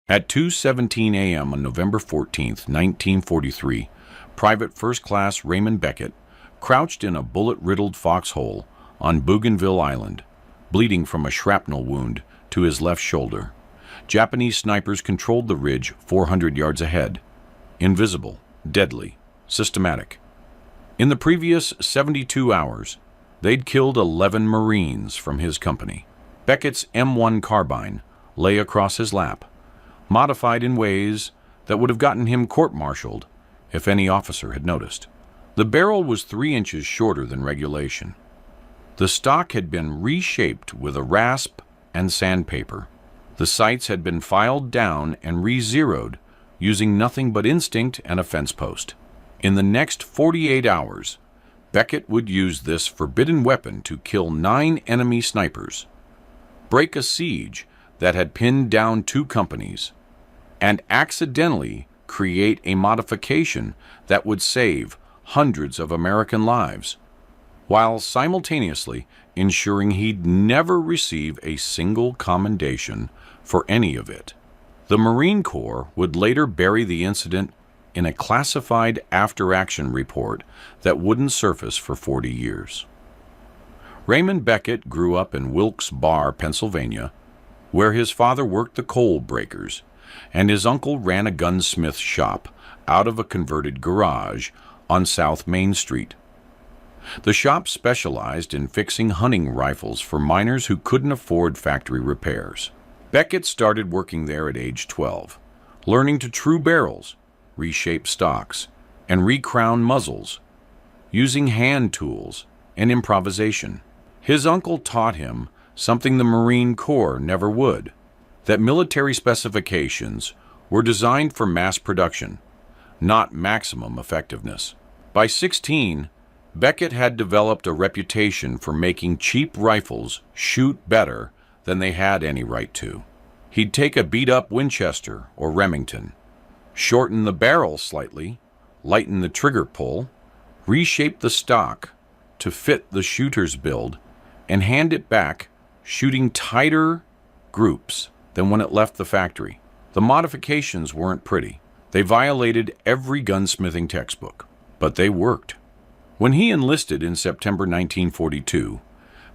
At 2:17 a.m. on November 14, 1943, Private First Class Raymond Beckett crouched in a bullet-riddled foxhole on Bougainville Island, bleeding from a shrapnel wound to his left shoulder. Japanese snipers controlled the ridge 400 yards ahead. Invisible, deadly, systematic. In the previous 72 hours, they'd killed 11 Marines from his company. Beckett's M1 carbine lay across his lap, modified in ways that would have gotten him court-martialed if any officer had noticed. The barrel was 3 inches shorter than regulation. The stock had been reshaped with a rasp and sandpaper. The sights had been filed down and re-zeroed using nothing but instinct and a fence post. In the next 48 hours, Beckett would use this forbidden weapon to kill 9 enemy snipers, break a siege that had pinned down 2 companies, and accidentally create a modification that would save hundreds of American lives, while simultaneously ensuring he'd never receive a single commendation for any of it. The Marine Corps would later bury the incident in a classified after-action report that wouldn't surface for 40 years. Raymond Beckett grew up in Wilkes Barre, Pennsylvania, where his father worked the coal breakers, and his uncle ran a gunsmith shop out of a converted garage on South Main Street. The shop specialized in fixing hunting rifles for miners who couldn't afford factory repairs. Beckett started working there at age 12, learning to true barrels, reshape stocks, and recrown muzzles, using hand tools and improvisation. His uncle taught him something the Marine Corps never would, that military specifications were designed for mass production, not maximum effectiveness. By 16, Beckett had developed a reputation for making cheap rifles shoot better than they had any right to. He'd take a beat-up Winchester or Remington, shorten the barrel slightly, lighten the trigger pull, reshape the stock to fit the shooter's build, and hand it back, shooting tighter groups than when it left the factory. The modifications weren't pretty. They violated every gunsmithing textbook, but they worked. When he enlisted in September 1942,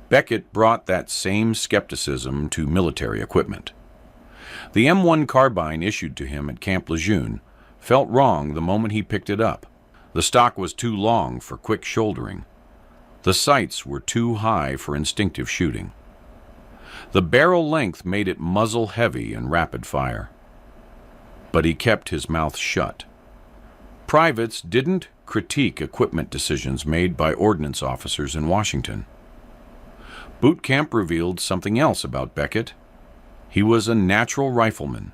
Beckett brought that same skepticism to military equipment. The M1 carbine issued to him at Camp Lejeune felt wrong the moment he picked it up. The stock was too long for quick shouldering. The sights were too high for instinctive shooting. The barrel length made it muzzle heavy and rapid fire. But he kept his mouth shut. Privates didn't critique equipment decisions made by ordnance officers in Washington. Boot camp revealed something else about Beckett. He was a natural rifleman.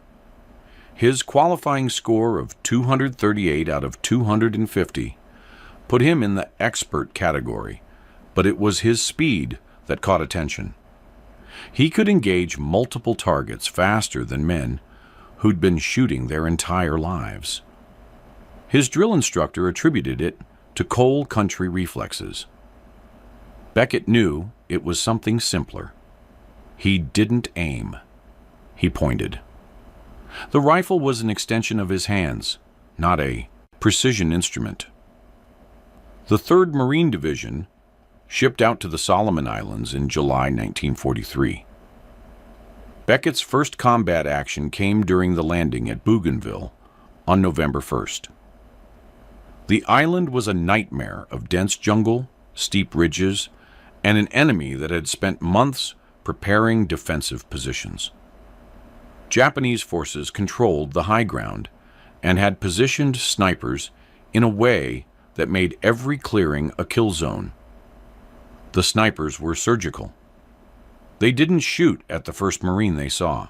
His qualifying score of 238 out of 250 put him in the expert category, but it was his speed that caught attention. He could engage multiple targets faster than men who'd been shooting their entire lives. His drill instructor attributed it to coal country reflexes. Beckett knew it was something simpler. He didn't aim. He pointed. The rifle was an extension of his hands, not a precision instrument. The 3rd Marine Division shipped out to the Solomon Islands in July 1943. Beckett's first combat action came during the landing at Bougainville on November 1st. The island was a nightmare of dense jungle, steep ridges, and an enemy that had spent months preparing defensive positions. Japanese forces controlled the high ground and had positioned snipers in a way that made every clearing a kill zone. The snipers were surgical. They didn't shoot at the first Marine they saw.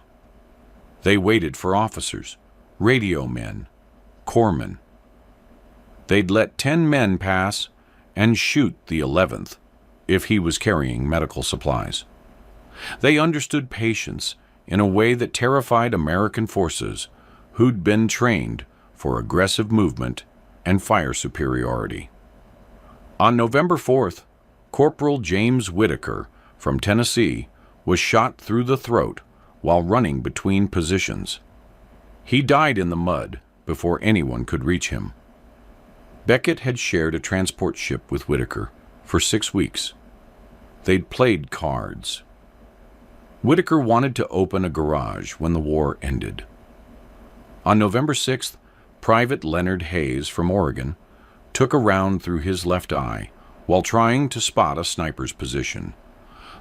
They waited for officers, radio men, corpsmen. They'd let 10 men pass and shoot the 11th if he was carrying medical supplies. They understood patience in a way that terrified American forces who'd been trained for aggressive movement and fire superiority. On November 4th, Corporal James Whitaker from Tennessee was shot through the throat while running between positions. He died in the mud before anyone could reach him. Beckett had shared a transport ship with Whitaker for 6 weeks. They'd played cards. Whitaker wanted to open a garage when the war ended. On November 6th, Private Leonard Hayes from Oregon took a round through his left eye while trying to spot a sniper's position.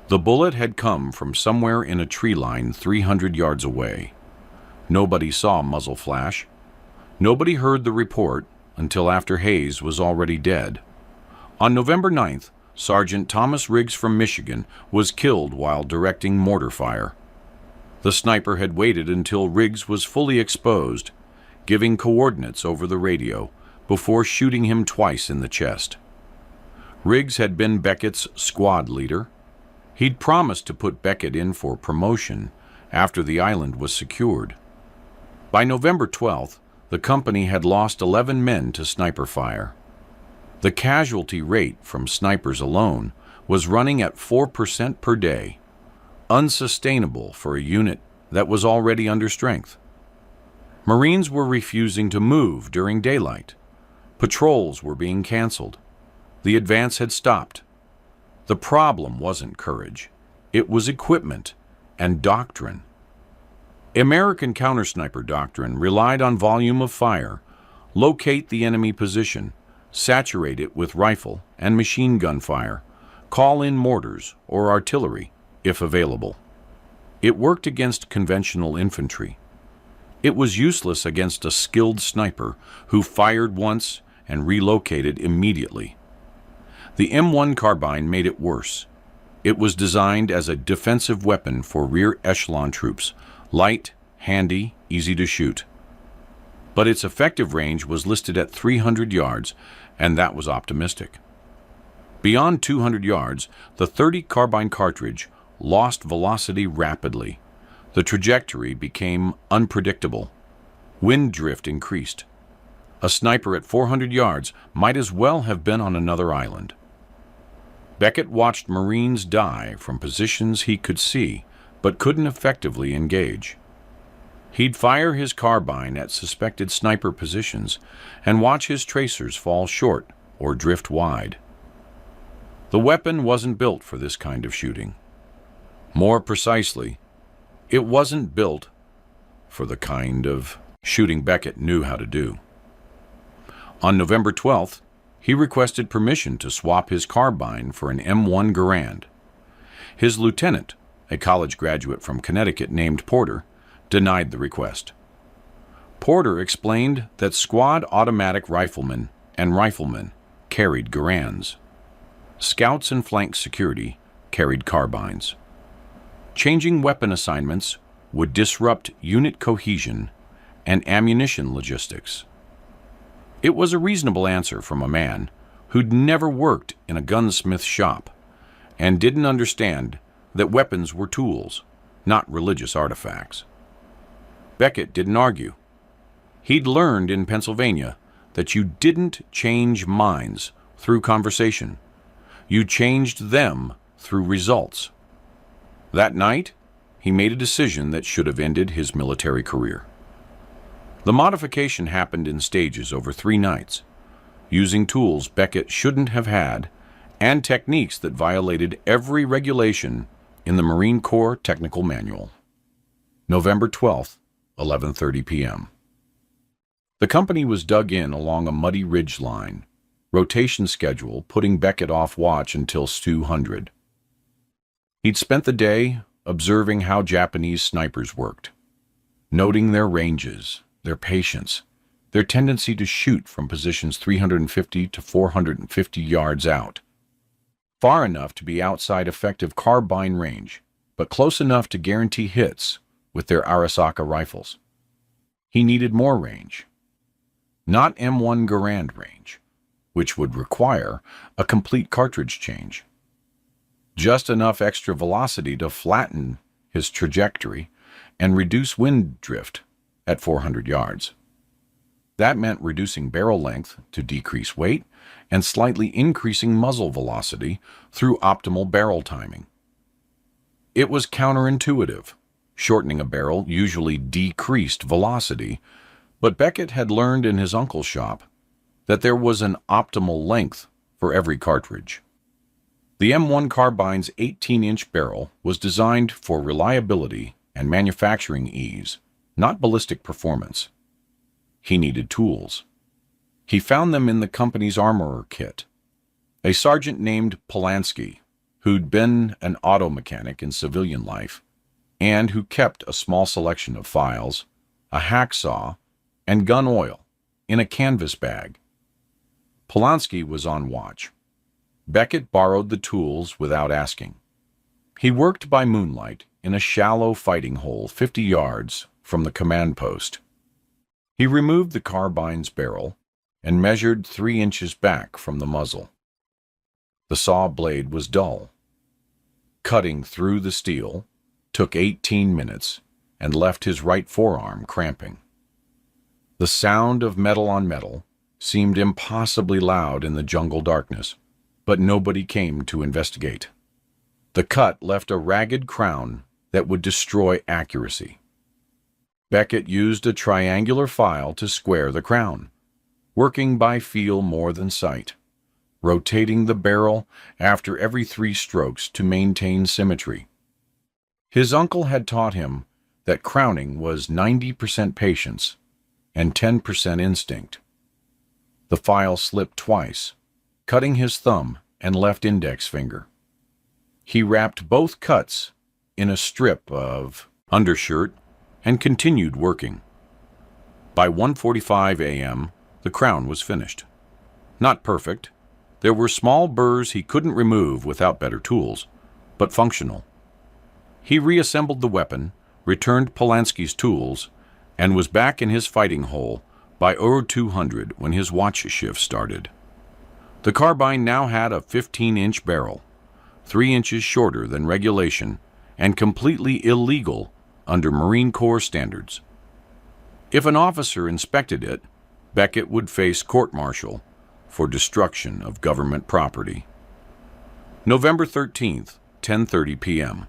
The bullet had come from somewhere in a tree line 300 yards away. Nobody saw muzzle flash. Nobody heard the report until after Hayes was already dead. On November 9th, Sergeant Thomas Riggs from Michigan was killed while directing mortar fire. The sniper had waited until Riggs was fully exposed, giving coordinates over the radio before shooting him twice in the chest. Riggs had been Beckett's squad leader. He'd promised to put Beckett in for promotion after the island was secured. By November 12th, the company had lost 11 men to sniper fire. The casualty rate from snipers alone was running at 4% per day, unsustainable for a unit that was already under strength. Marines were refusing to move during daylight. Patrols were being canceled. The advance had stopped. The problem wasn't courage. It was equipment and doctrine. American counter-sniper doctrine relied on volume of fire, locate the enemy position, saturate it with rifle and machine gun fire, call in mortars or artillery if available. It worked against conventional infantry. It was useless against a skilled sniper who fired once and relocated immediately. The M1 carbine made it worse. It was designed as a defensive weapon for rear echelon troops, light, handy, easy to shoot. But its effective range was listed at 300 yards, and that was optimistic. Beyond 200 yards, the .30 carbine cartridge lost velocity rapidly. The trajectory became unpredictable. Wind drift increased. A sniper at 400 yards might as well have been on another island. Beckett watched Marines die from positions he could see, but couldn't effectively engage. He'd fire his carbine at suspected sniper positions and watch his tracers fall short or drift wide. The weapon wasn't built for this kind of shooting. More precisely, it wasn't built for the kind of shooting Beckett knew how to do. On November 12th, he requested permission to swap his carbine for an M1 Garand. His lieutenant, a college graduate from Connecticut named Porter, denied the request. Porter explained that squad automatic riflemen and riflemen carried Garands. Scouts and flank security carried carbines. Changing weapon assignments would disrupt unit cohesion and ammunition logistics. It was a reasonable answer from a man who'd never worked in a gunsmith shop and didn't understand that weapons were tools, not religious artifacts. Beckett didn't argue. He'd learned in Pennsylvania that you didn't change minds through conversation. You changed them through results. That night, he made a decision that should have ended his military career. The modification happened in stages over 3 nights, using tools Beckett shouldn't have had and techniques that violated every regulation in the Marine Corps Technical Manual. November 12th, 11:30 p.m. The company was dug in along a muddy ridge line, rotation schedule putting Beckett off watch until 200. He'd spent the day observing how Japanese snipers worked, noting their ranges, their patience, their tendency to shoot from positions 350 to 450 yards out, far enough to be outside effective carbine range, but close enough to guarantee hits with their Arisaka rifles. He needed more range. Not M1 Garand range, which would require a complete cartridge change. Just enough extra velocity to flatten his trajectory and reduce wind drift at 400 yards. That meant reducing barrel length to decrease weight and slightly increasing muzzle velocity through optimal barrel timing. It was counterintuitive. Shortening a barrel usually decreased velocity, but Beckett had learned in his uncle's shop that there was an optimal length for every cartridge. The M1 Carbine's 18-inch barrel was designed for reliability and manufacturing ease, not ballistic performance. He needed tools. He found them in the company's armorer kit. A sergeant named Polanski, who'd been an auto mechanic in civilian life, and who kept a small selection of files, a hacksaw, and gun oil in a canvas bag. Polanski was on watch. Beckett borrowed the tools without asking. He worked by moonlight in a shallow fighting hole 50 yards from the command post. He removed the carbine's barrel and measured 3 inches back from the muzzle. The saw blade was dull. Cutting through the steel took 18 minutes and left his right forearm cramping. The sound of metal on metal seemed impossibly loud in the jungle darkness, but nobody came to investigate. The cut left a ragged crown that would destroy accuracy. Beckett used a triangular file to square the crown, working by feel more than sight, rotating the barrel after every 3 strokes to maintain symmetry. His uncle had taught him that crowning was 90% patience and 10% instinct. The file slipped twice, cutting his thumb and left index finger. He wrapped both cuts in a strip of undershirt and continued working. By 1:45 a.m., the crown was finished. Not perfect. There were small burrs he couldn't remove without better tools, but functional. He reassembled the weapon, returned Polanski's tools, and was back in his fighting hole by 0200 when his watch shift started. The carbine now had a 15-inch barrel, 3 inches shorter than regulation, and completely illegal under Marine Corps standards. If an officer inspected it, Beckett would face court-martial for destruction of government property. November 13th, 10:30 p.m.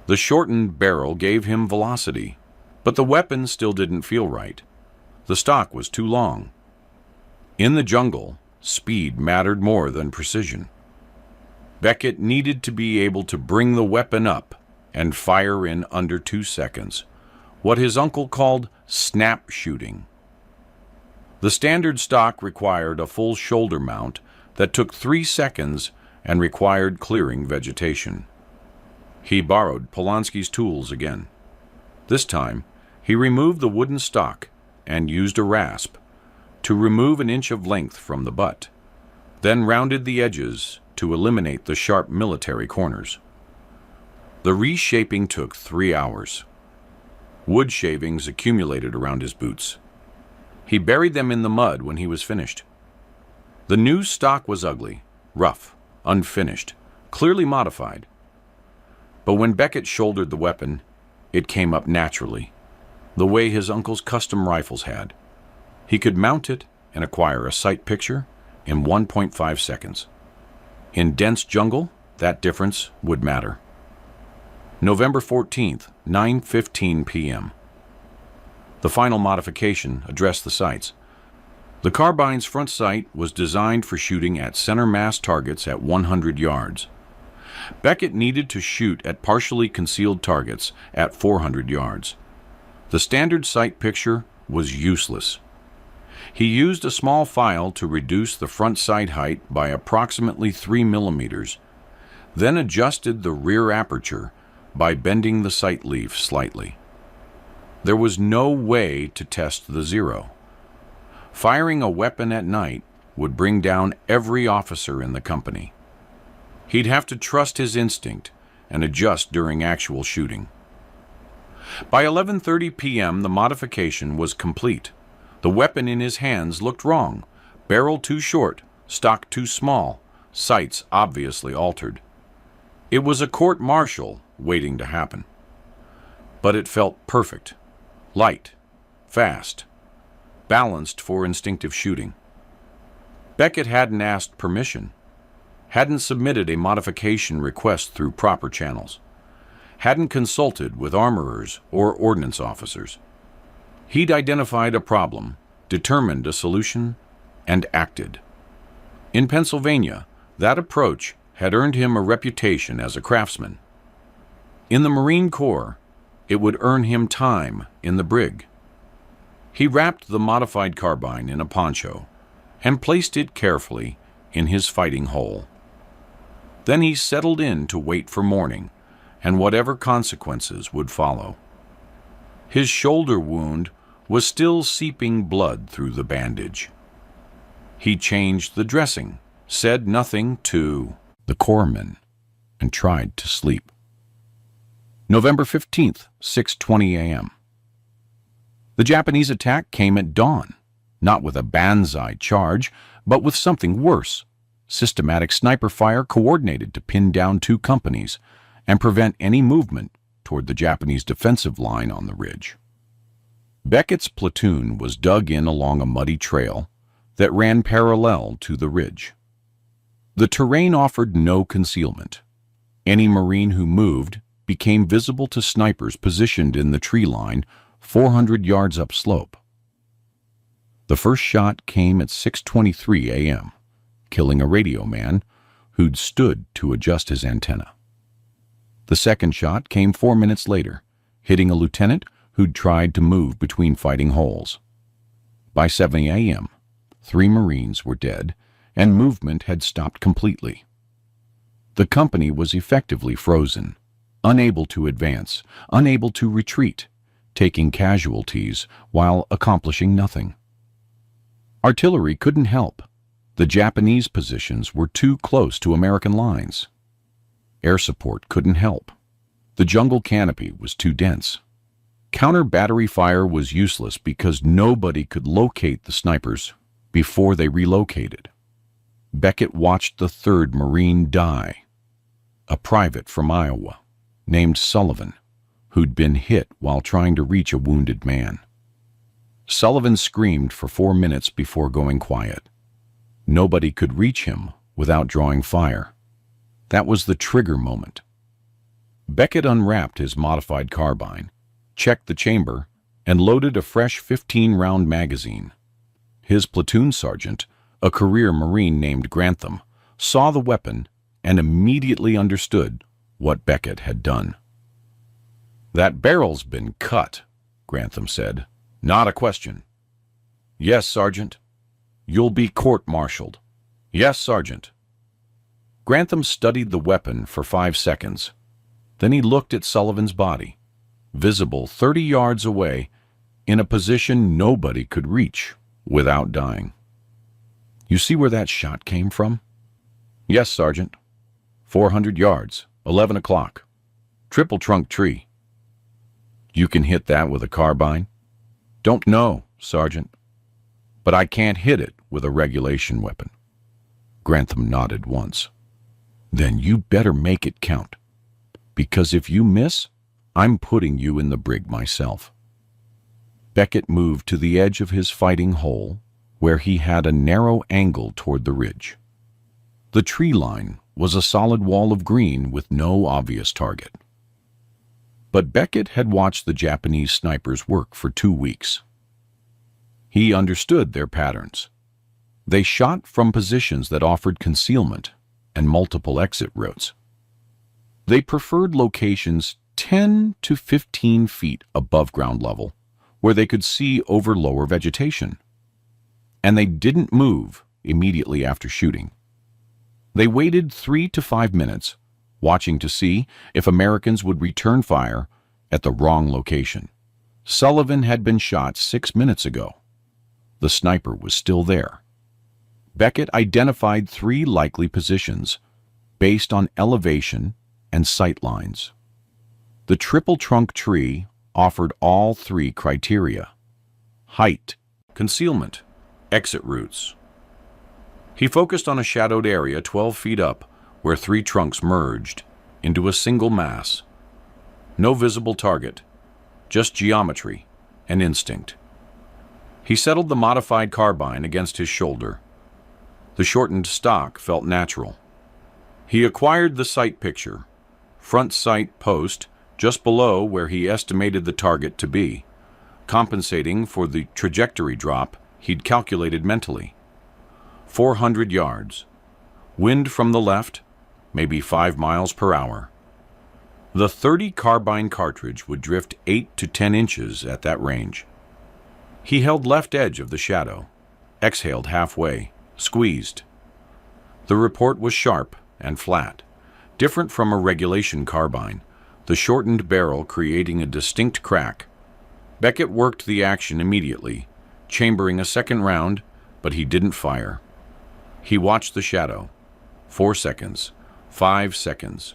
The shortened barrel gave him velocity, but the weapon still didn't feel right. The stock was too long. In the jungle, speed mattered more than precision. Beckett needed to be able to bring the weapon up and fire in under 2 seconds, what his uncle called snap shooting. The standard stock required a full shoulder mount that took 3 seconds and required clearing vegetation. He borrowed Polanski's tools again. This time, he removed the wooden stock and used a rasp to remove an inch of length from the butt, then rounded the edges to eliminate the sharp military corners. The reshaping took 3 hours. Wood shavings accumulated around his boots. He buried them in the mud when he was finished. The new stock was ugly, rough, unfinished, clearly modified. But when Beckett shouldered the weapon, it came up naturally, the way his uncle's custom rifles had. He could mount it and acquire a sight picture in 1.5 seconds. In dense jungle, that difference would matter. November 14th, 9:15 p.m. The final modification addressed the sights. The carbine's front sight was designed for shooting at center mass targets at 100 yards. Beckett needed to shoot at partially concealed targets at 400 yards. The standard sight picture was useless. He used a small file to reduce the front sight height by approximately 3 millimeters, then adjusted the rear aperture by bending the sight leaf slightly. There was no way to test the zero. Firing a weapon at night would bring down every officer in the company. He'd have to trust his instinct and adjust during actual shooting. By 11:30 p.m., the modification was complete. The weapon in his hands looked wrong. Barrel too short, stock too small, sights obviously altered. It was a court-martial waiting to happen. But it felt perfect, light, fast, balanced for instinctive shooting. Beckett hadn't asked permission, hadn't submitted a modification request through proper channels, hadn't consulted with armorers or ordnance officers. He'd identified a problem, determined a solution, and acted. In Pennsylvania, that approach had earned him a reputation as a craftsman. In the Marine Corps, it would earn him time in the brig. He wrapped the modified carbine in a poncho and placed it carefully in his fighting hole. Then he settled in to wait for morning and whatever consequences would follow. His shoulder wound was still seeping blood through the bandage. He changed the dressing, said nothing to the corpsman, and tried to sleep. November 15th, 6:20 a.m. The Japanese attack came at dawn, not with a banzai charge, but with something worse: systematic sniper fire coordinated to pin down 2 companies and prevent any movement toward the Japanese defensive line on the ridge. Beckett's platoon was dug in along a muddy trail that ran parallel to the ridge. The terrain offered no concealment. Any Marine who moved became visible to snipers positioned in the tree line 400 yards upslope. The first shot came at 6:23 a.m., killing a radio man who'd stood to adjust his antenna. The second shot came 4 minutes later, hitting a lieutenant who'd tried to move between fighting holes. By 7 a.m., 3 Marines were dead, and movement had stopped completely. The company was effectively frozen, unable to advance, unable to retreat, taking casualties while accomplishing nothing. Artillery couldn't help. The Japanese positions were too close to American lines. Air support couldn't help. The jungle canopy was too dense. Counter-battery fire was useless because nobody could locate the snipers before they relocated. Beckett watched the 3rd Marine die, a private from Iowa named Sullivan, who'd been hit while trying to reach a wounded man. Sullivan screamed for 4 minutes before going quiet. Nobody could reach him without drawing fire. That was the trigger moment. Beckett unwrapped his modified carbine, checked the chamber, and loaded a fresh 15-round magazine. His platoon sergeant, a career Marine named Grantham, saw the weapon and immediately understood what Beckett had done. "That barrel's been cut," Grantham said. "Not a question." "Yes, Sergeant." "You'll be court-martialed." "Yes, Sergeant." Grantham studied the weapon for 5 seconds. Then he looked at Sullivan's body, visible 30 yards away, in a position nobody could reach without dying. "You see where that shot came from?" "Yes, Sergeant." 400 yards, 11 o'clock. Triple trunk tree. "You can hit that with a carbine?" "Don't know, Sergeant. But I can't hit it with a regulation weapon." Grantham nodded once. "Then you better make it count. Because if you miss, I'm putting you in the brig myself." Beckett moved to the edge of his fighting hole, where he had a narrow angle toward the ridge. The tree line was a solid wall of green with no obvious target. But Beckett had watched the Japanese snipers work for 2 weeks. He understood their patterns. They shot from positions that offered concealment and multiple exit routes. They preferred locations 10 to 15 feet above ground level, where they could see over lower vegetation. And they didn't move immediately after shooting. They waited 3 to 5 minutes, watching to see if Americans would return fire at the wrong location. Sullivan had been shot 6 minutes ago. The sniper was still there. Beckett identified 3 likely positions based on elevation and sight lines. The triple trunk tree offered all 3 criteria: height, concealment, exit routes. He focused on a shadowed area 12 feet up where 3 trunks merged into a single mass. No visible target, just geometry and instinct. He settled the modified carbine against his shoulder. The shortened stock felt natural. He acquired the sight picture, front sight post just below where he estimated the target to be, compensating for the trajectory drop he'd calculated mentally. 400 yards. Wind from the left, maybe 5 miles per hour. The .30 carbine cartridge would drift 8 to 10 inches at that range. He held left edge of the shadow, exhaled halfway, squeezed. The report was sharp and flat, different from a regulation carbine, the shortened barrel creating a distinct crack. Beckett worked the action immediately, chambering a second round, but he didn't fire. He watched the shadow. 4 seconds, 5 seconds.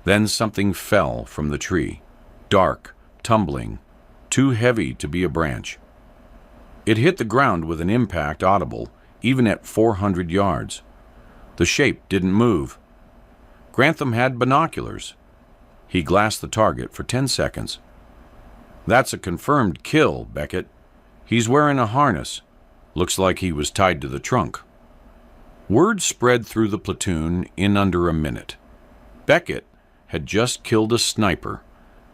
Then something fell from the tree, dark, tumbling, too heavy to be a branch. It hit the ground with an impact audible even at 400 yards. The shape didn't move. Grantham had binoculars. He glassed the target for 10 seconds. "That's a confirmed kill, Beckett. He's wearing a harness. Looks like he was tied to the trunk." Word spread through the platoon in under a minute. Beckett had just killed a sniper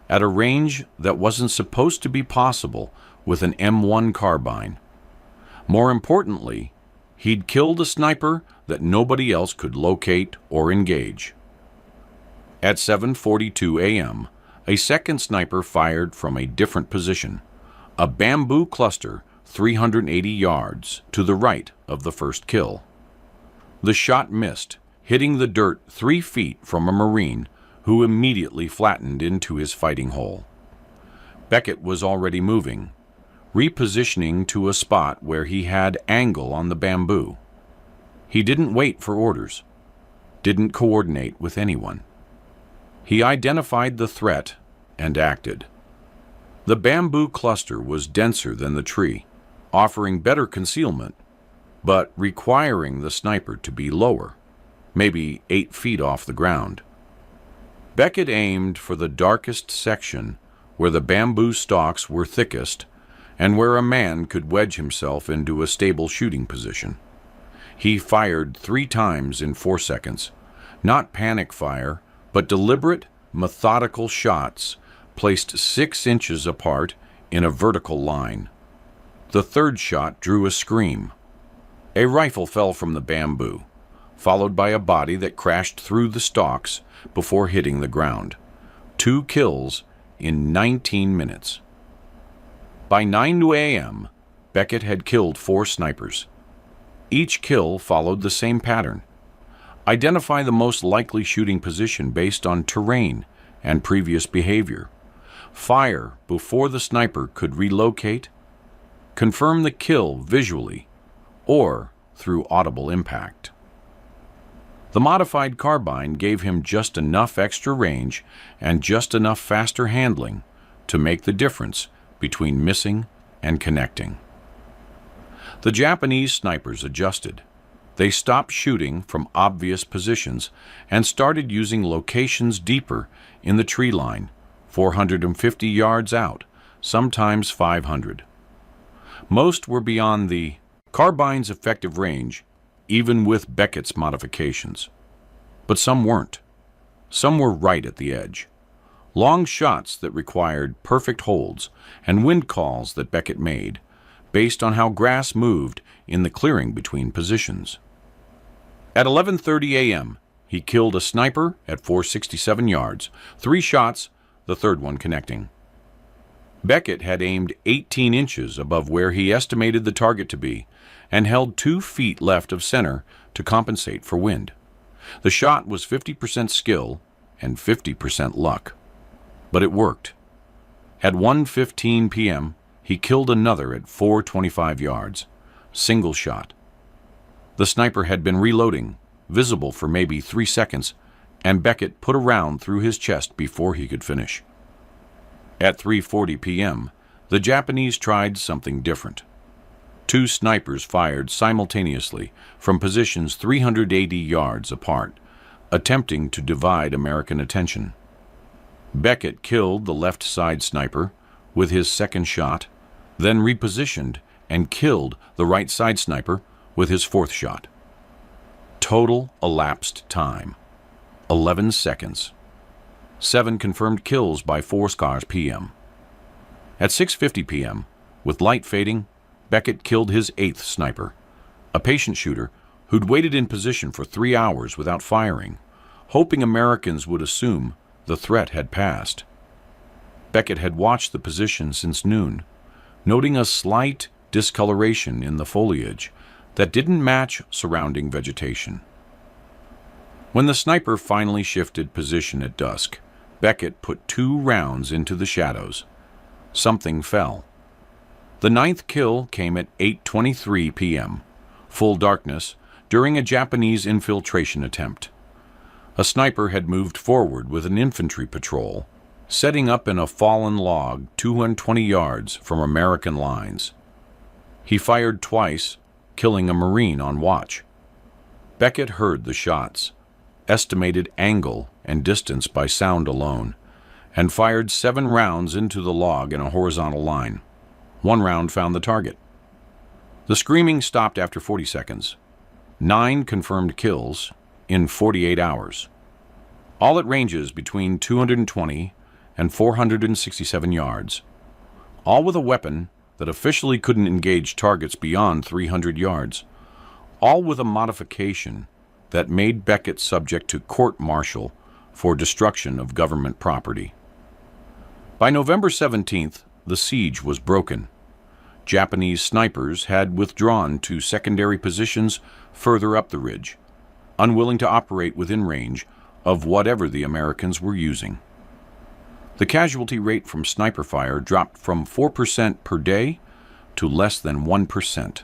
at a range that wasn't supposed to be possible with an M1 carbine. More importantly, he'd killed a sniper that nobody else could locate or engage. At 7:42 a.m., a second sniper fired from a different position, a bamboo cluster 380 yards to the right of the first kill. The shot missed, hitting the dirt 3 feet from a Marine who immediately flattened into his fighting hole. Beckett was already moving, repositioning to a spot where he had angle on the bamboo. He didn't wait for orders, didn't coordinate with anyone. He identified the threat and acted. The bamboo cluster was denser than the tree, offering better concealment, but requiring the sniper to be lower, maybe 8 feet off the ground. Beckett aimed for the darkest section where the bamboo stalks were thickest and where a man could wedge himself into a stable shooting position. He fired 3 times in 4 seconds, not panic fire, but deliberate, methodical shots placed 6 inches apart in a vertical line. The third shot drew a scream. A rifle fell from the bamboo, followed by a body that crashed through the stalks before hitting the ground. 2 kills in 19 minutes. By 9 a.m., Beckett had killed 4 snipers. Each kill followed the same pattern. Identify the most likely shooting position based on terrain and previous behavior. Fire before the sniper could relocate. Confirm the kill visually or through audible impact. The modified carbine gave him just enough extra range and just enough faster handling to make the difference between missing and connecting. The Japanese snipers adjusted. They stopped shooting from obvious positions and started using locations deeper in the tree line, 450 yards out, sometimes 500. Most were beyond the carbine's effective range, even with Beckett's modifications. But some weren't. Some were right at the edge. Long shots that required perfect holds and wind calls that Beckett made, based on how grass moved in the clearing between positions. At 11:30 a.m., he killed a sniper at 467 yards, 3 shots, the third one connecting. Beckett had aimed 18 inches above where he estimated the target to be and held 2 feet left of center to compensate for wind. The shot was 50% skill and 50% luck. But it worked. At 1:15 p.m., he killed another at 425 yards, single shot. The sniper had been reloading, visible for maybe 3 seconds, and Beckett put a round through his chest before he could finish. At 3:40 p.m., the Japanese tried something different. 2 snipers fired simultaneously from positions 380 yards apart, attempting to divide American attention. Beckett killed the left side sniper with his second shot, then repositioned and killed the right side sniper with his fourth shot. Total elapsed time, 11 seconds. 7 confirmed kills by 4 p.m. At 6:50 p.m., with light fading, Beckett killed his 8th sniper, a patient shooter who'd waited in position for 3 hours without firing, hoping Americans would assume the threat had passed. Beckett had watched the position since noon, noting a slight discoloration in the foliage that didn't match surrounding vegetation. When the sniper finally shifted position at dusk, Beckett put 2 rounds into the shadows. Something fell. The 9th kill came at 8:23 p.m., full darkness, during a Japanese infiltration attempt. A sniper had moved forward with an infantry patrol, setting up in a fallen log 220 yards from American lines. He fired twice, killing a Marine on watch. Beckett heard the shots, estimated angle and distance by sound alone, and fired 7 rounds into the log in a horizontal line. 1 round found the target. The screaming stopped after 40 seconds. 9 confirmed kills in 48 hours. All at ranges between 220 and 467 yards. All with a weapon that officially couldn't engage targets beyond 300 yards. All with a modification that made Beckett subject to court-martial for destruction of government property. By November 17th, the siege was broken. Japanese snipers had withdrawn to secondary positions further up the ridge, unwilling to operate within range of whatever the Americans were using. The casualty rate from sniper fire dropped from 4% per day to less than 1%.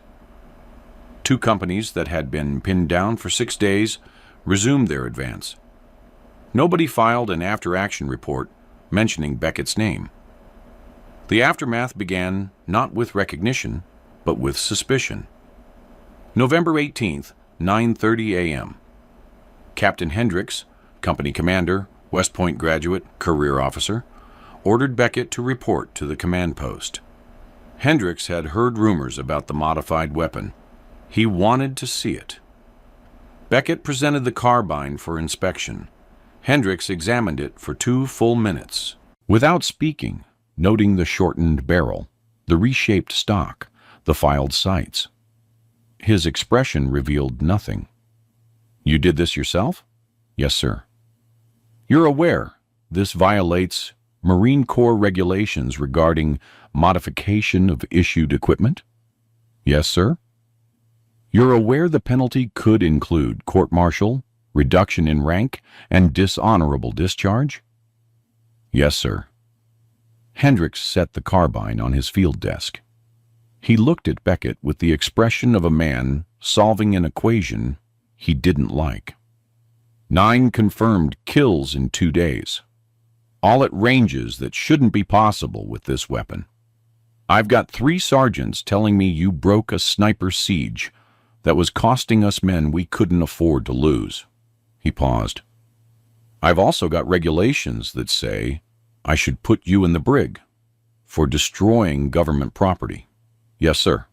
2 companies that had been pinned down for 6 days resumed their advance. Nobody filed an after-action report mentioning Beckett's name. The aftermath began not with recognition, but with suspicion. November 18th, 9:30 a.m. Captain Hendricks, company commander, West Point graduate, career officer, ordered Beckett to report to the command post. Hendricks had heard rumors about the modified weapon. He wanted to see it. Beckett presented the carbine for inspection. Hendricks examined it for 2 full minutes, without speaking, noting the shortened barrel, the reshaped stock, the filed sights. His expression revealed nothing. "You did this yourself?" "Yes, sir." "You're aware this violates Marine Corps regulations regarding modification of issued equipment?" "Yes, sir." "You're aware the penalty could include court-martial, reduction in rank, and dishonorable discharge?" "Yes, sir." Hendricks set the carbine on his field desk. He looked at Beckett with the expression of a man solving an equation he didn't like. 9 confirmed kills in 2 days. All at ranges that shouldn't be possible with this weapon. I've got 3 sergeants telling me you broke a sniper siege that was costing us men we couldn't afford to lose. He paused. I've also got regulations that say I should put you in the brig for destroying government property. Yes, sir.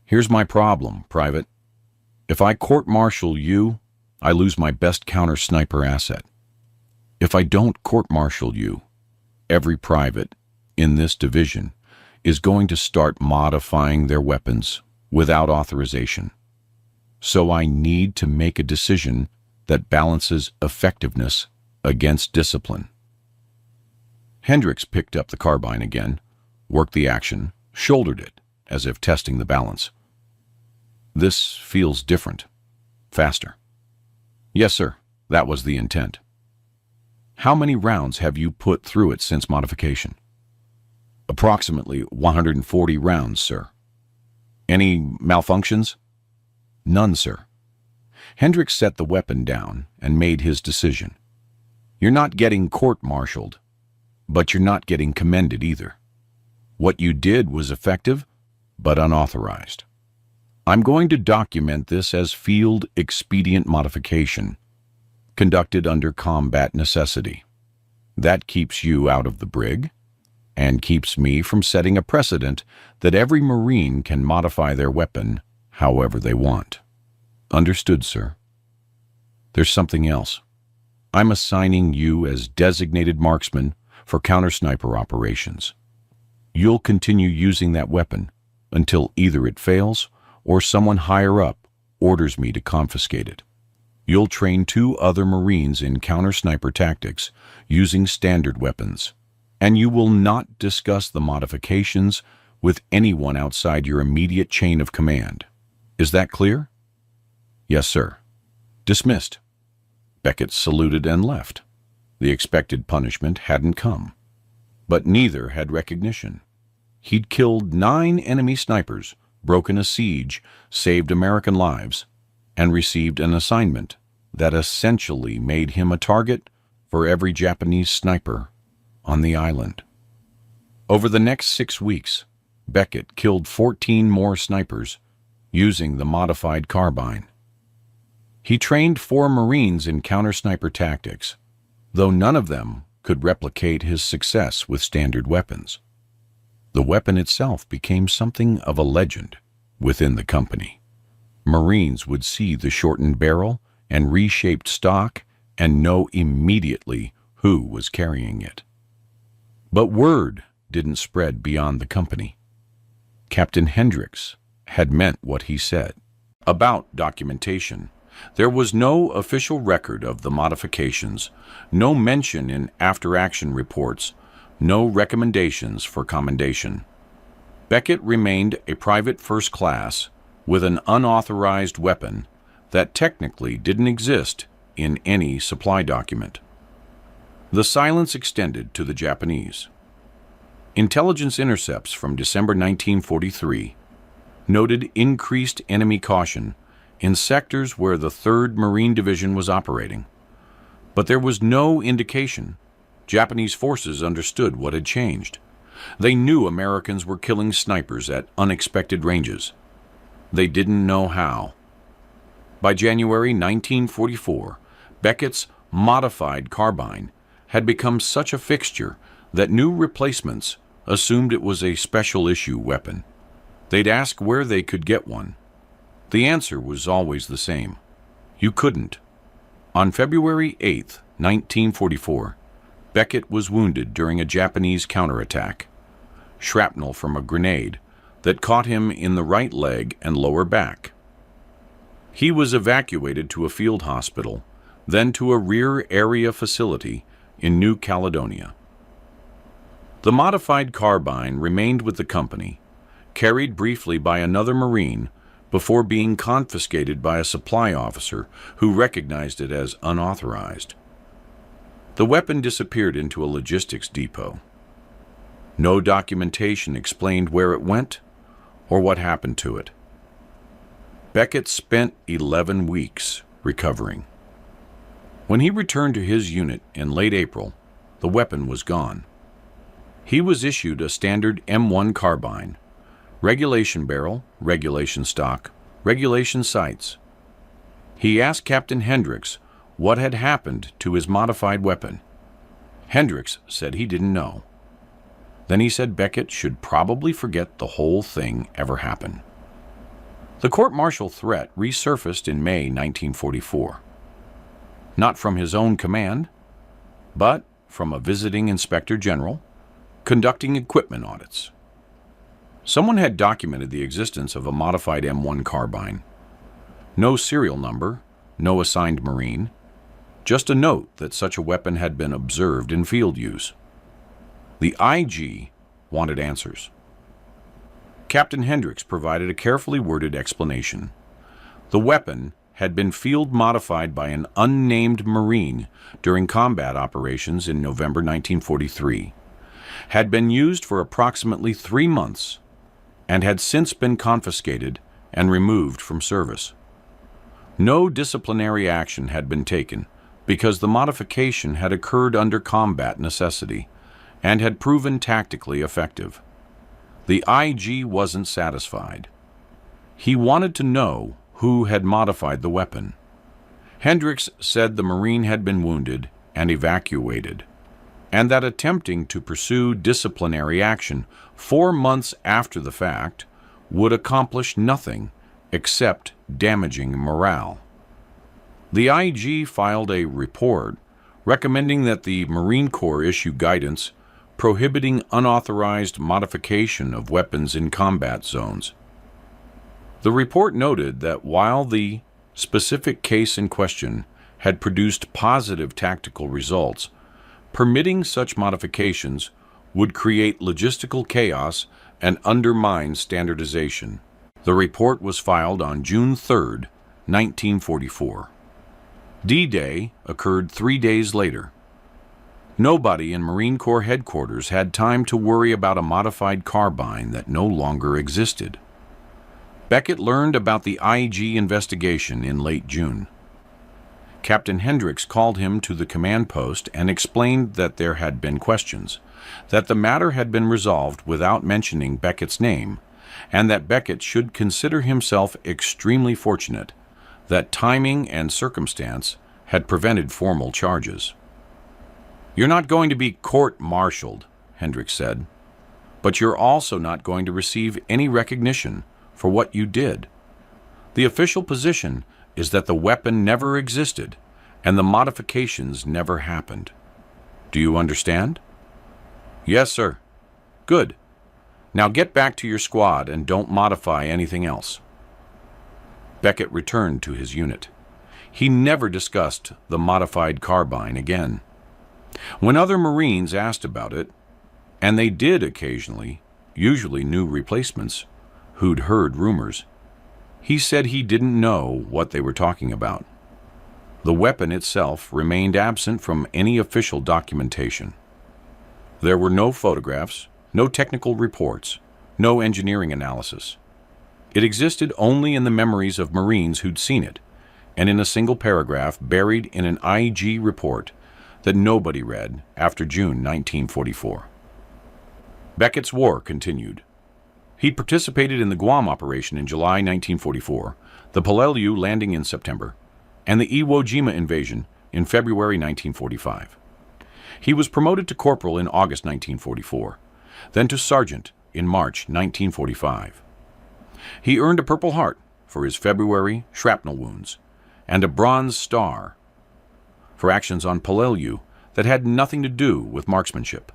Here's my problem, Private. If I court-martial you, I lose my best counter-sniper asset. If I don't court-martial you, every private in this division is going to start modifying their weapons without authorization. So I need to make a decision that balances effectiveness against discipline. Hendricks picked up the carbine again, worked the action, shouldered it, as if testing the balance. This feels different. Faster. Yes, sir. That was the intent. How many rounds have you put through it since modification? Approximately 140 rounds, sir. Any malfunctions? None, sir. Hendricks set the weapon down and made his decision. You're not getting court-martialed, but you're not getting commended either. What you did was effective, but unauthorized. I'm going to document this as field expedient modification, conducted under combat necessity. That keeps you out of the brig, and keeps me from setting a precedent that every Marine can modify their weapon however they want. Understood, sir. There's something else. I'm assigning you as designated marksman for counter-sniper operations. You'll continue using that weapon until either it fails or someone higher up orders me to confiscate it. You'll train 2 other Marines in counter-sniper tactics using standard weapons, and you will not discuss the modifications with anyone outside your immediate chain of command. Is that clear? Yes, sir. Dismissed. Beckett saluted and left. The expected punishment hadn't come, but neither had recognition. He'd killed 9 enemy snipers, broken a siege, saved American lives, and received an assignment that essentially made him a target for every Japanese sniper on the island. Over the next 6 weeks, Beckett killed 14 more snipers using the modified carbine. He trained 4 Marines in counter-sniper tactics, though none of them could replicate his success with standard weapons. The weapon itself became something of a legend within the company. Marines would see the shortened barrel and reshaped stock and know immediately who was carrying it. But word didn't spread beyond the company. Captain Hendricks had meant what he said. About documentation, there was no official record of the modifications, no mention in after-action reports, no recommendations for commendation. Beckett remained a private first class with an unauthorized weapon that technically didn't exist in any supply document. The silence extended to the Japanese. Intelligence intercepts from December 1943 noted increased enemy caution in sectors where the 3rd Marine Division was operating, but there was no indication Japanese forces understood what had changed. They knew Americans were killing snipers at unexpected ranges. They didn't know how. By January 1944, Beckett's modified carbine had become such a fixture that new replacements assumed it was a special issue weapon. They'd ask where they could get one. The answer was always the same. You couldn't. On February 8, 1944, Beckett was wounded during a Japanese counterattack. Shrapnel from a grenade that caught him in the right leg and lower back. He was evacuated to a field hospital, then to a rear area facility in New Caledonia. The modified carbine remained with the company, carried briefly by another Marine before being confiscated by a supply officer who recognized it as unauthorized. The weapon disappeared into a logistics depot. No documentation explained where it went or what happened to it. Beckett spent 11 weeks recovering. When he returned to his unit in late April, the weapon was gone. He was issued a standard M1 carbine, regulation barrel, regulation stock, regulation sights. He asked Captain Hendricks what had happened to his modified weapon. Hendricks said he didn't know. Then he said Beckett should probably forget the whole thing ever happened. The court-martial threat resurfaced in May 1944. Not from his own command, but from a visiting inspector general conducting equipment audits. Someone had documented the existence of a modified M1 carbine. No serial number, no assigned Marine, just a note that such a weapon had been observed in field use. The IG wanted answers. Captain Hendricks provided a carefully worded explanation. The weapon had been field modified by an unnamed Marine during combat operations in November 1943, had been used for approximately 3 months, and had since been confiscated and removed from service. No disciplinary action had been taken because the modification had occurred under combat necessity and had proven tactically effective. The IG wasn't satisfied. He wanted to know who had modified the weapon. Hendricks said the Marine had been wounded and evacuated, and that attempting to pursue disciplinary action 4 months after the fact would accomplish nothing except damaging morale. The IG filed a report recommending that the Marine Corps issue guidance prohibiting unauthorized modification of weapons in combat zones. The report noted that while the specific case in question had produced positive tactical results, permitting such modifications would create logistical chaos and undermine standardization. The report was filed on June 3, 1944. D-Day occurred 3 days later. Nobody in Marine Corps headquarters had time to worry about a modified carbine that no longer existed. Beckett learned about the IG investigation in late June. Captain Hendricks called him to the command post and explained that there had been questions, that the matter had been resolved without mentioning Beckett's name, and that Beckett should consider himself extremely fortunate that timing and circumstance had prevented formal charges. "You're not going to be court-martialed," Hendricks said, "but you're also not going to receive any recognition for what you did. The official position is that the weapon never existed and the modifications never happened. Do you understand?" "Yes, sir." "Good. Now get back to your squad and don't modify anything else." Beckett returned to his unit. He never discussed the modified carbine again. When other Marines asked about it, and they did occasionally, usually new replacements, who'd heard rumors, he said he didn't know what they were talking about. The weapon itself remained absent from any official documentation. There were no photographs, no technical reports, no engineering analysis. It existed only in the memories of Marines who'd seen it, and in a single paragraph buried in an IG report that nobody read after June 1944. Beckett's war continued. He participated in the Guam operation in July 1944, the Peleliu landing in September, and the Iwo Jima invasion in February 1945. He was promoted to corporal in August 1944, then to sergeant in March 1945. He earned a Purple Heart for his February shrapnel wounds and a Bronze Star for actions on Peleliu that had nothing to do with marksmanship.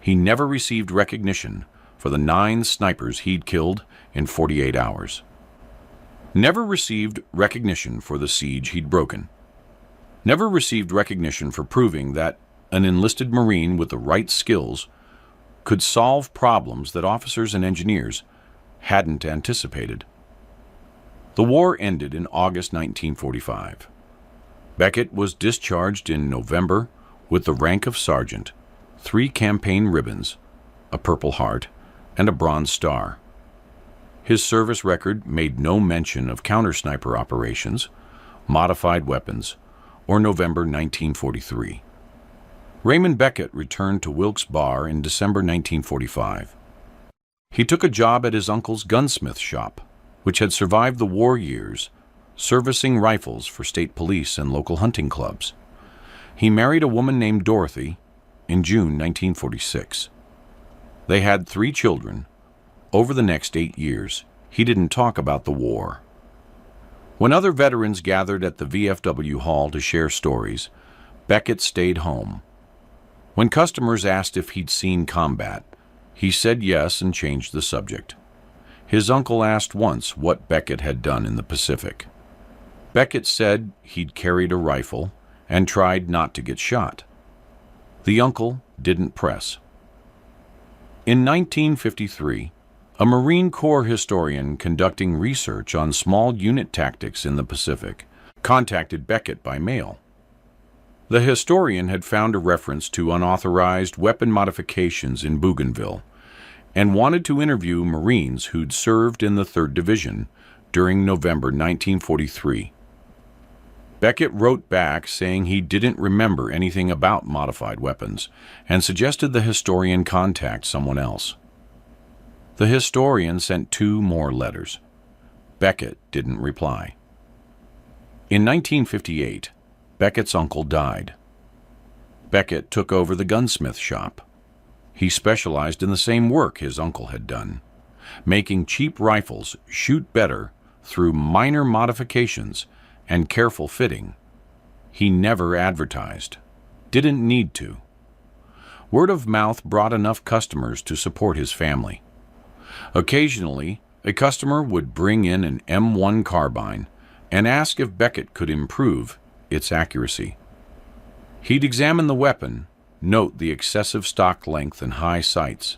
He never received recognition for the 9 snipers he'd killed in 48 hours. Never received recognition for the siege he'd broken. Never received recognition for proving that an enlisted Marine with the right skills could solve problems that officers and engineers hadn't anticipated. The war ended in August 1945. Beckett was discharged in November with the rank of sergeant, 3 campaign ribbons, a Purple Heart, and a Bronze Star. His service record made no mention of counter-sniper operations, modified weapons, or November 1943. Raymond Beckett returned to Wilkes Barre in December 1945. He took a job at his uncle's gunsmith shop, which had survived the war years, servicing rifles for state police and local hunting clubs. He married a woman named Dorothy in June 1946. They had 3 children. Over the next 8 years, he didn't talk about the war. When other veterans gathered at the VFW hall to share stories, Beckett stayed home. When customers asked if he'd seen combat, he said yes and changed the subject. His uncle asked once what Beckett had done in the Pacific. Beckett said he'd carried a rifle and tried not to get shot. The uncle didn't press. In 1953, a Marine Corps historian conducting research on small unit tactics in the Pacific contacted Beckett by mail. The historian had found a reference to unauthorized weapon modifications in Bougainville and wanted to interview Marines who'd served in the 3rd Division during November 1943. Beckett wrote back saying he didn't remember anything about modified weapons and suggested the historian contact someone else. The historian sent 2 more letters. Beckett didn't reply. In 1958, Beckett's uncle died. Beckett took over the gunsmith shop. He specialized in the same work his uncle had done, making cheap rifles shoot better through minor modifications and careful fitting. he never advertised. Didn't need to. Word of mouth brought enough customers to support his family. Occasionally, a customer would bring in an M1 carbine and ask if Beckett could improve its accuracy. He'd examine the weapon, note the excessive stock length and high sights,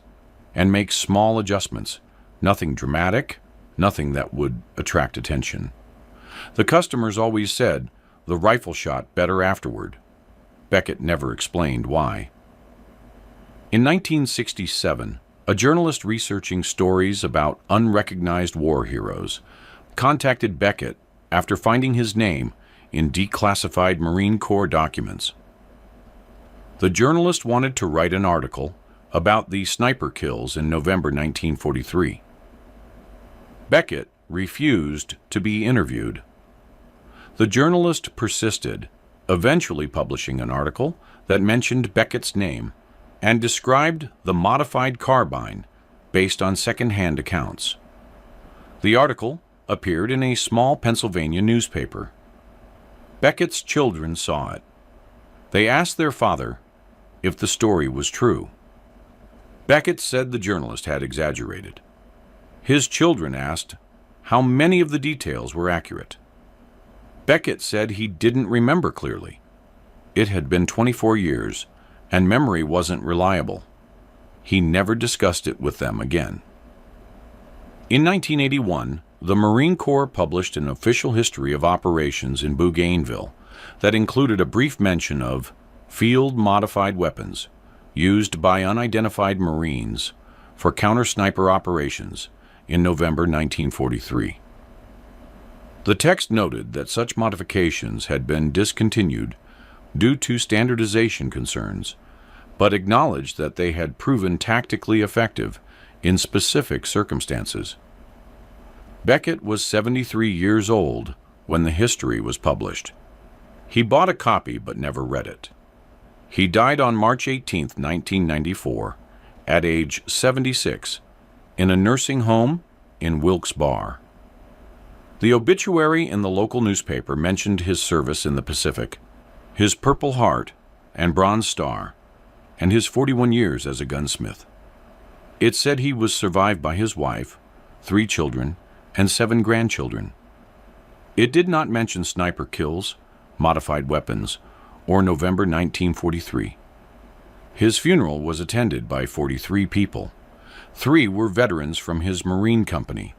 and make small adjustments, nothing dramatic, nothing that would attract attention. The customers always said the rifle shot better afterward. Beckett never explained why. In 1967, a journalist researching stories about unrecognized war heroes contacted Beckett after finding his name in declassified Marine Corps documents. The journalist wanted to write an article about the sniper kills in November 1943. Beckett refused to be interviewed. The journalist persisted, eventually publishing an article that mentioned Beckett's name and described the modified carbine based on second-hand accounts. The article appeared in a small Pennsylvania newspaper. Beckett's children saw it. They asked their father if the story was true. Beckett said the journalist had exaggerated. His children asked how many of the details were accurate. Beckett said he didn't remember clearly. It had been 24 years, and memory wasn't reliable. He never discussed it with them again. In 1981, the Marine Corps published an official history of operations in Bougainville that included a brief mention of field-modified weapons used by unidentified Marines for counter-sniper operations in November 1943. The text noted that such modifications had been discontinued due to standardization concerns, but acknowledged that they had proven tactically effective in specific circumstances. Beckett was 73 years old when the history was published. He bought a copy but never read it. He died on March 18, 1994, at age 76, in a nursing home in Wilkes-Barre. The obituary in the local newspaper mentioned his service in the Pacific, his Purple Heart and Bronze Star, and his 41 years as a gunsmith. It said he was survived by his wife, 3 children, and 7 grandchildren. It did not mention sniper kills, modified weapons, or November 1943. His funeral was attended by 43 people. 3 were veterans from his Marine company.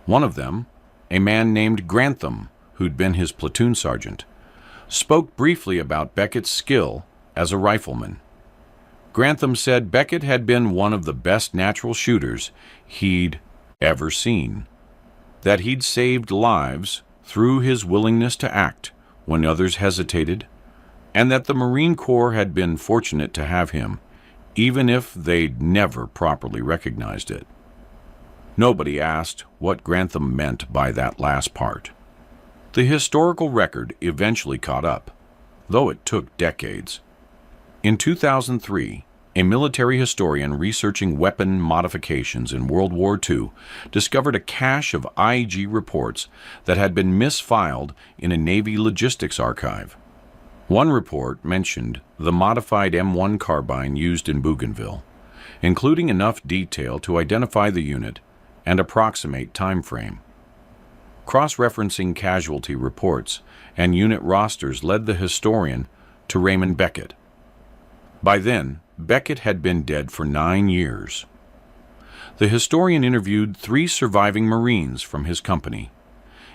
One of them, a man named Grantham, who'd been his platoon sergeant, spoke briefly about Beckett's skill as a rifleman. Grantham said Beckett had been one of the best natural shooters he'd ever seen, that he'd saved lives through his willingness to act when others hesitated, and that the Marine Corps had been fortunate to have him, even if they'd never properly recognized it. Nobody asked what Grantham meant by that last part. The historical record eventually caught up, though it took decades. In 2003, a military historian researching weapon modifications in World War II discovered a cache of IEG reports that had been misfiled in a Navy logistics archive. One report mentioned the modified M1 carbine used in Bougainville, including enough detail to identify the unit and approximate time frame. Cross-referencing casualty reports and unit rosters led the historian to Raymond Beckett. By then, Beckett had been dead for 9 years. The historian interviewed 3 surviving Marines from his company,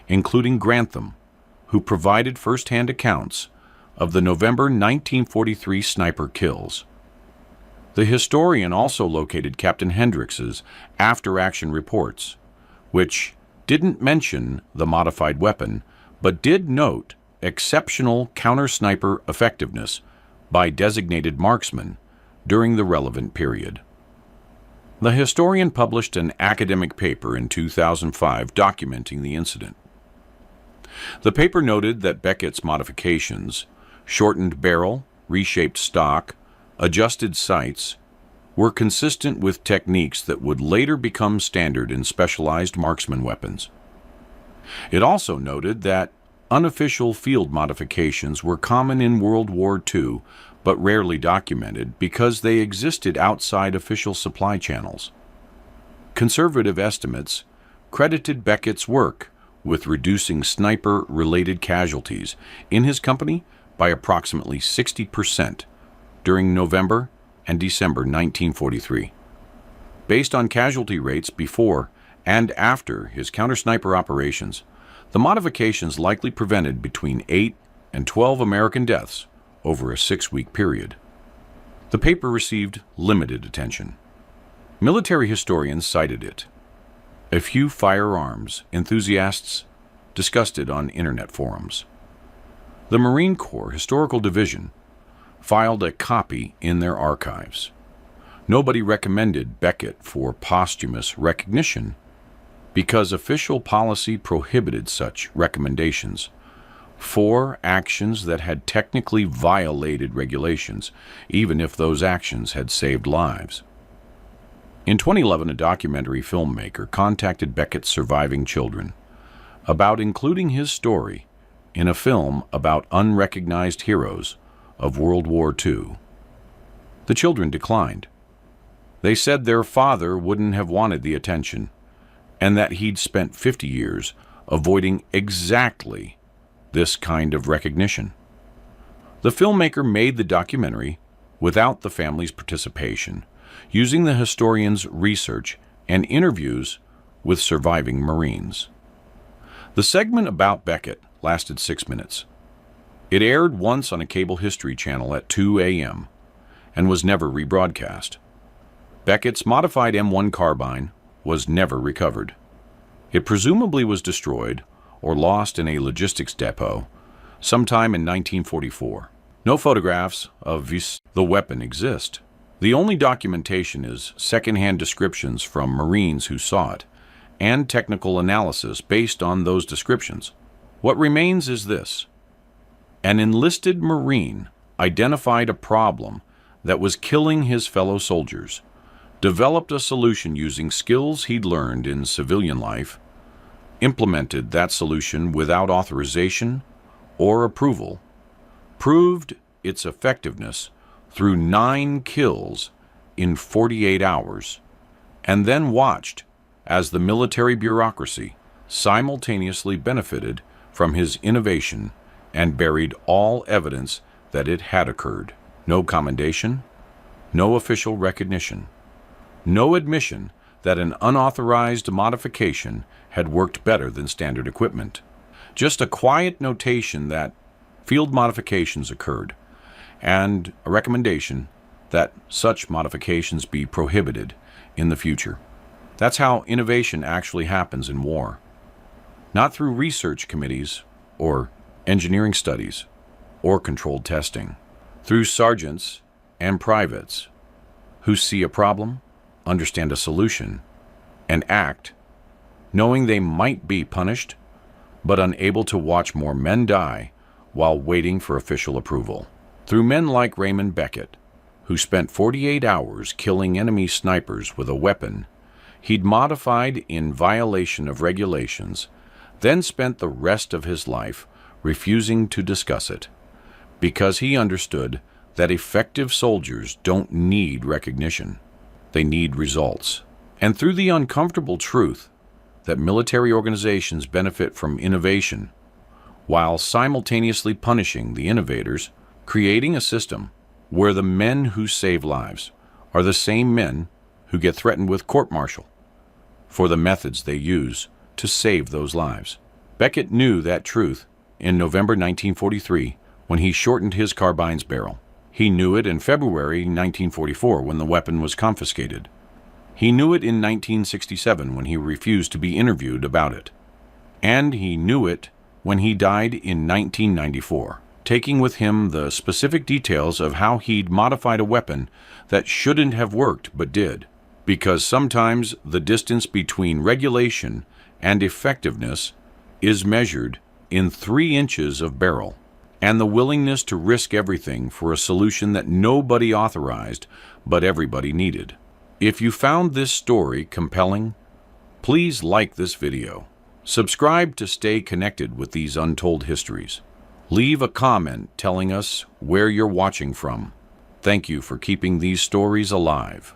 including Grantham, who provided first-hand accounts of the November 1943 sniper kills. The historian also located Captain Hendricks's after-action reports, which didn't mention the modified weapon, but did note exceptional counter-sniper effectiveness by designated marksmen during the relevant period. The historian published an academic paper in 2005 documenting the incident. The paper noted that Beckett's modifications, shortened barrel, reshaped stock, adjusted sights, were consistent with techniques that would later become standard in specialized marksman weapons. It also noted that Unofficial field modifications were common in World War II, but rarely documented because they existed outside official supply channels. Conservative estimates credited Beckett's work with reducing sniper-related casualties in his company by approximately 60% during November and December 1943. Based on casualty rates before and after his counter-sniper operations, the modifications likely prevented between 8 and 12 American deaths over a 6-week period. The paper received limited attention. Military historians cited it. A few firearms enthusiasts discussed it on internet forums. The Marine Corps Historical Division filed a copy in their archives. Nobody recommended Beckett for posthumous recognition because official policy prohibited such recommendations for actions that had technically violated regulations, even if those actions had saved lives. In 2011, a documentary filmmaker contacted Beckett's surviving children about including his story in a film about unrecognized heroes of World War II. The children declined. They said their father wouldn't have wanted the attention, and that he'd spent 50 years avoiding exactly this kind of recognition. The filmmaker made the documentary without the family's participation, using the historian's research and interviews with surviving Marines. The segment about Beckett lasted 6 minutes. It aired once on a cable history channel at 2 a.m. and was never rebroadcast. Beckett's modified M1 carbine was never recovered. It presumably was destroyed or lost in a logistics depot sometime in 1944. No photographs of the weapon exist. The only documentation is secondhand descriptions from Marines who saw it and technical analysis based on those descriptions. What remains is this: an enlisted Marine identified a problem that was killing his fellow soldiers, developed a solution using skills he'd learned in civilian life, implemented that solution without authorization or approval, proved its effectiveness through 9 kills in 48 hours, and then watched as the military bureaucracy simultaneously benefited from his innovation and buried all evidence that it had occurred. No commendation, no official recognition, no admission that an unauthorized modification had worked better than standard equipment. Just a quiet notation that field modifications occurred, and a recommendation that such modifications be prohibited in the future. That's how innovation actually happens in war. Not through research committees or engineering studies or controlled testing. Through sergeants and privates who see a problem, understand a solution, and act, knowing they might be punished, but unable to watch more men die while waiting for official approval. Through men like Raymond Beckett, who spent 48 hours killing enemy snipers with a weapon he'd modified in violation of regulations, then spent the rest of his life refusing to discuss it, because he understood that effective soldiers don't need recognition. They need results. And through the uncomfortable truth that military organizations benefit from innovation, while simultaneously punishing the innovators, creating a system where the men who save lives are the same men who get threatened with court-martial for the methods they use to save those lives. Beckett knew that truth in November 1943 when he shortened his carbine's barrel. He knew it in February 1944 when the weapon was confiscated. He knew it in 1967 when he refused to be interviewed about it. And he knew it when he died in 1994, taking with him the specific details of how he'd modified a weapon that shouldn't have worked but did. Because sometimes the distance between regulation and effectiveness is measured in 3 inches of barrel, and the willingness to risk everything for a solution that nobody authorized but everybody needed. If you found this story compelling, please like this video, Subscribe to stay connected with these untold histories. Leave a comment telling us where you're watching from. Thank you for keeping these stories alive.